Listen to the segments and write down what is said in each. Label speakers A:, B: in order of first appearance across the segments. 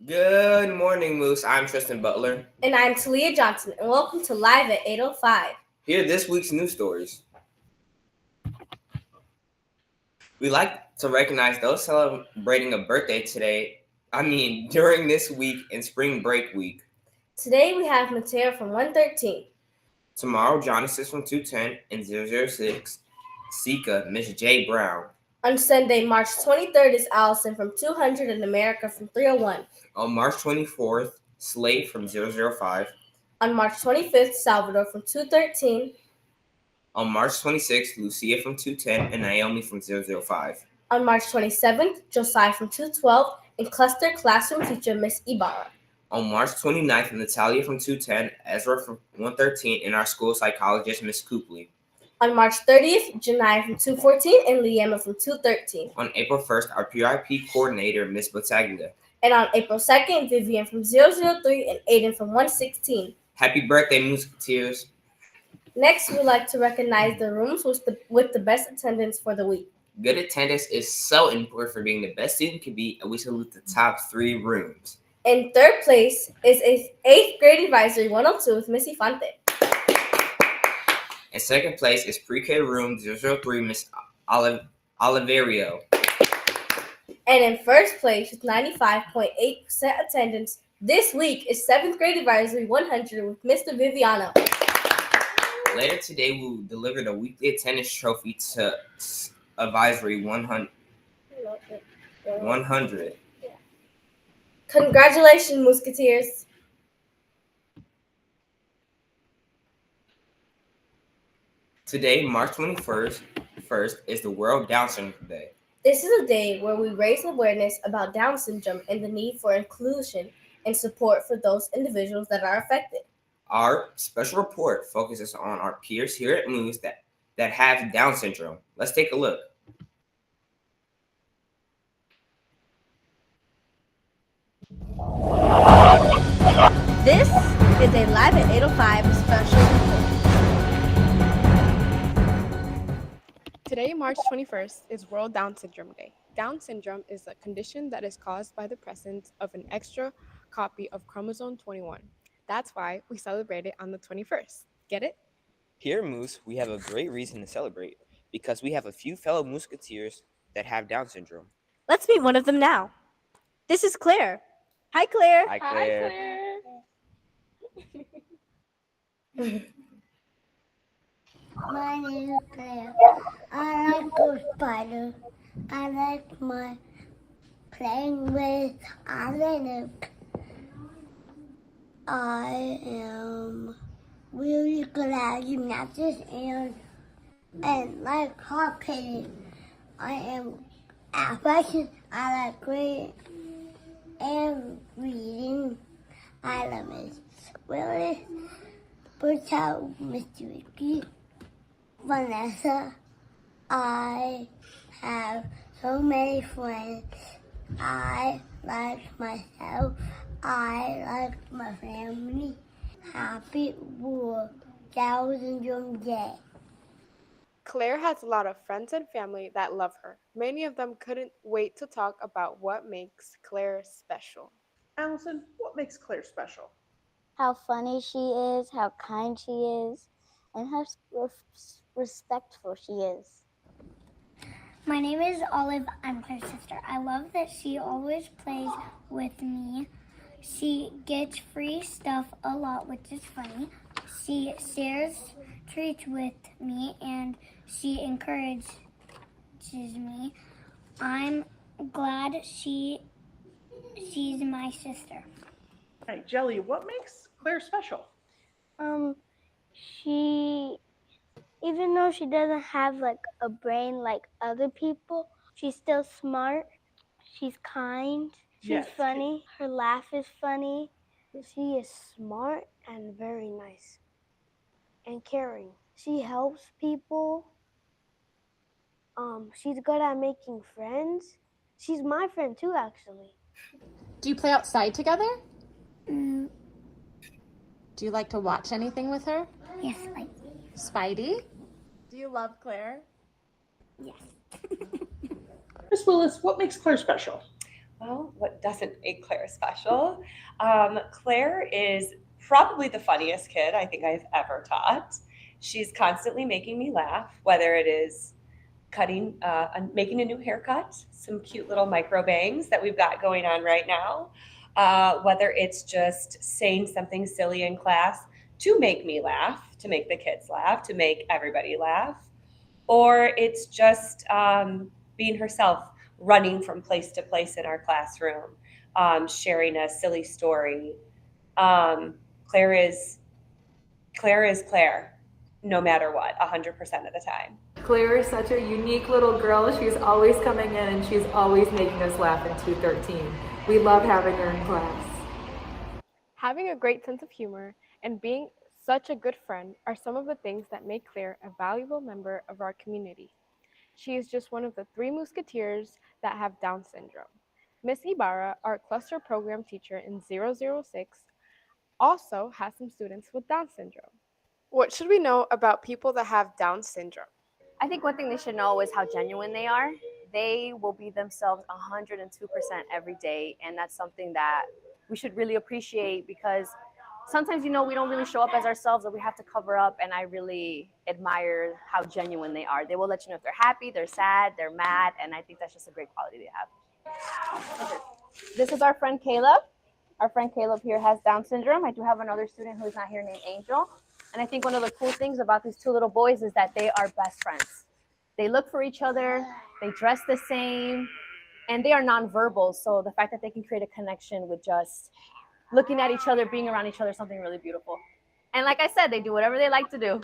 A: Good morning, Moos. I'm Tristan Butler.
B: And I'm Taliyah Johnson, and welcome to Live at 8:05.
A: Here are this week's news stories. We like to recognize those celebrating a birthday during this week and spring break week.
B: Today we have Mateo from 113.
A: Tomorrow, Jonas is from 210 and 006. Sika, Miss J. Brown.
B: On Sunday, March 23rd is Allison from 200 and America from 301.
A: On March 24th, Slade from 005.
B: On March 25th, Salvador from 213.
A: On March 26th, Lucia from 210 and Naomi from 005.
B: On March 27th, Josiah from 212 and cluster classroom teacher Miss Ibarra.
A: On March 29th, Natalia from 210, Ezra from 113, and our school psychologist, Miss Copley.
B: On March 30th, Janiyah from 214 and Liema from 213.
A: On April 1st, our PIP coordinator, Miss Bataglia.
B: And on April 2nd, Vivian from 003 and Aiden from 116.
A: Happy birthday, Musketeers.
B: Next, we'd like to recognize the rooms with the best attendance for the week.
A: Good attendance is so important for being the best student can be, and we salute the top 3 rooms.
B: In third place is 8th grade advisory 102 with Missy Fonte.
A: In second place is pre-K room 003, Miss Oliverio.
B: And in first place with 95.8% attendance this week is 7th grade advisory 100 with Mr. Viviano.
A: Later today, we will deliver the weekly attendance trophy to advisory 100.
B: Congratulations, Musketeers.
A: Today, March 21st, is the World Down Syndrome Day.
B: This is a day where we raise awareness about Down syndrome and the need for inclusion and support for those individuals that are affected.
A: Our special report focuses on our peers here at Moos that have Down syndrome. Let's take a look.
B: This is a Live at 8:05 special report.
C: Today, March 21st, is World Down Syndrome Day. Down syndrome is a condition that is caused by the presence of an extra copy of chromosome 21. That's why we celebrate it on the 21st. Get it?
A: Here at Moos, we have a great reason to celebrate because we have a few fellow Musketeers that have Down syndrome.
B: Let's meet one of them now. This is Claire. Hi, Claire.
A: Hi, Claire.
D: My name is Claire. I like the spider. I like playing with Island. I am really good at gymnastics and like hopping. I am athletic. I like great and reading. I love Miss Willis, Bertel, Mr. Ricky, Vanessa. I have so many friends. I like myself. I like my family. Happy World Down Syndrome Day.
C: Claire has a lot of friends and family that love her. Many of them couldn't wait to talk about what makes Claire special.
E: Allison, what makes Claire special?
F: How funny she is, how kind she is, and how respectful she is.
D: My name is Olive. I'm Claire's sister. I love that she always plays with me. She gets free stuff a lot, which is funny. She shares treats with me and she encourages me. I'm glad she's my sister.
E: Hey, Jelly, what makes Claire special?
F: She, even though she doesn't have like a brain like other people, she's still smart. She's kind. She's funny. Her laugh is funny. She is smart and very nice and caring. She helps people. She's good at making friends. She's my friend too, actually.
G: Do you play outside together?
D: Mm,
G: Do you like to watch anything with her?
D: yes, like,
G: Spidey? Do you love Claire?
D: yes.
E: Miss Willis, what makes Claire special?
H: Well, what doesn't make Claire special? Claire is probably the funniest kid I think I've ever taught. She's constantly making me laugh, whether it is making a new haircut, some cute little micro bangs that we've got going on right now, whether it's just saying something silly in class to make me laugh, to make the kids laugh, to make everybody laugh, or it's just being herself, running from place to place in our classroom, sharing a silly story. Um, Claire is Claire, no matter what, 100% of the time.
I: Claire is such a unique little girl. She's always coming in and she's always making us laugh in 213. We love having her in class.
C: Having a great sense of humor and being such a good friend are some of the things that make Claire a valuable member of our community. She is just one of the 3 musketeers that have Down syndrome. Miss Ibarra, our cluster program teacher in 006, also has some students with Down syndrome. What should we know about people that have Down syndrome?
J: I think one thing they should know is how genuine they are. They will be themselves 102% every day, and that's something that we should really appreciate because sometimes, we don't really show up as ourselves or we have to cover up, and I really admire how genuine they are. They will let you know if they're happy, they're sad, they're mad, and I think that's just a great quality they have. This is our friend Caleb. Our friend Caleb here has Down syndrome. I do have another student who's not here named Angel. And I think one of the cool things about these 2 little boys is that they are best friends. They look for each other, they dress the same, and they are nonverbal. So the fact that they can create a connection with just looking at each other, being around each other, is something really beautiful. And like I said, they do whatever they like to do.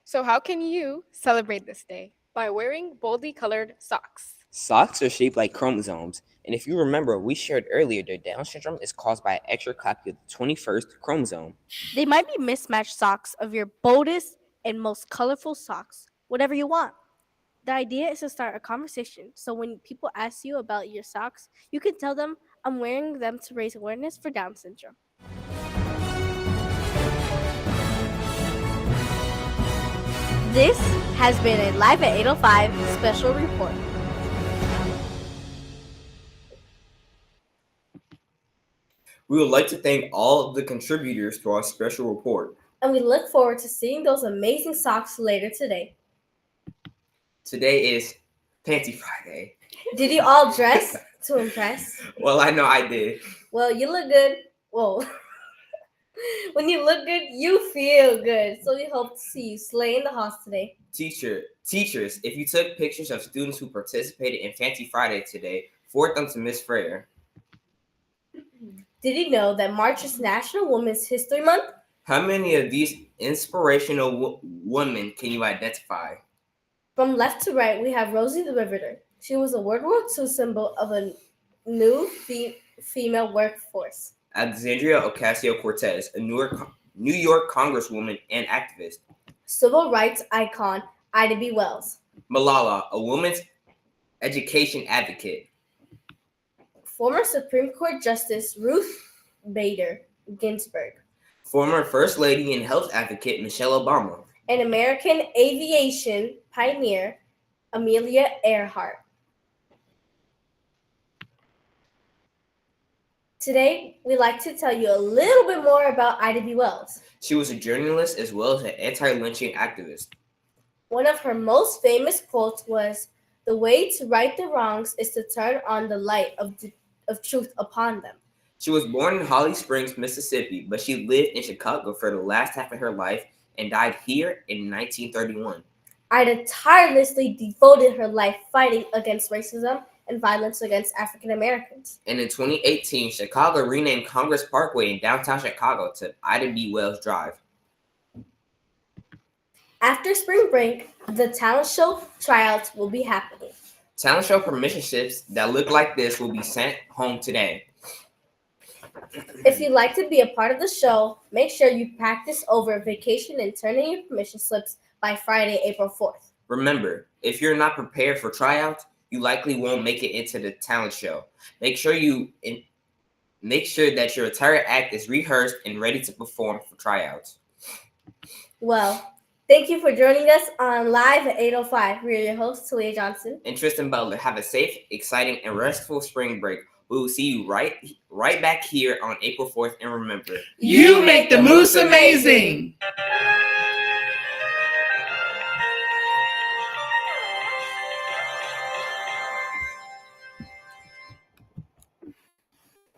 C: So how can you celebrate this day? By wearing boldly colored socks.
A: Socks are shaped like chromosomes, and if you remember, we shared earlier that Down syndrome is caused by an extra copy of the 21st chromosome.
B: They might be mismatched socks of your boldest and most colorful socks, whatever you want. The idea is to start a conversation, so when people ask you about your socks, you can tell them, I'm wearing them to raise awareness for Down syndrome. This has been a Live at 805 special report.
A: We would like to thank all of the contributors to our special report.
B: And we look forward to seeing those amazing socks later today.
A: Today is Fancy Friday.
B: Did you all dress to impress?
A: Well, I know I did.
B: Well, you look good. Whoa. When you look good, you feel good. So we hope to see you slay in the house today.
A: Teachers, if you took pictures of students who participated in Fancy Friday today, forward them to Miss Freyer.
B: Did you know that March is National Women's History Month?
A: How many of these inspirational women can you identify?
B: From left to right, we have Rosie the Riveter. She was a World War II symbol of a new female workforce.
A: Alexandria Ocasio-Cortez, a New York Congresswoman and activist.
B: Civil rights icon Ida B. Wells.
A: Malala, a women's education advocate.
B: Former Supreme Court Justice Ruth Bader Ginsburg.
A: Former First Lady and health advocate Michelle Obama.
B: And American aviation pioneer Amelia Earhart. Today, we'd like to tell you a little bit more about Ida B. Wells.
A: She was a journalist as well as an anti-lynching activist.
B: One of her most famous quotes was, "The way to right the wrongs is to turn on the light of truth upon them."
A: She was born in Holly Springs, Mississippi, but she lived in Chicago for the last half of her life and died here in 1931.
B: Ida tirelessly devoted her life fighting against racism and violence against African Americans.
A: And in 2018, Chicago renamed Congress Parkway in downtown Chicago to Ida B. Wells Drive.
B: After spring break, the talent show tryouts will be happening.
A: Talent show permission slips that look like this will be sent home today.
B: If you'd like to be a part of the show, make sure you practice over vacation and turn in your permission slips by Friday, April 4th.
A: Remember, if you're not prepared for tryouts, you likely won't make it into the talent show. Make sure that your entire act is rehearsed and ready to perform for tryouts.
B: Well, Thank you for joining us on Live at 8:05. We are your hosts, Taliyah Johnson
A: and Tristan Butler. Have a safe, exciting, and restful spring break. We will see you right back here on April 4th. And remember,
K: you make the Moos amazing.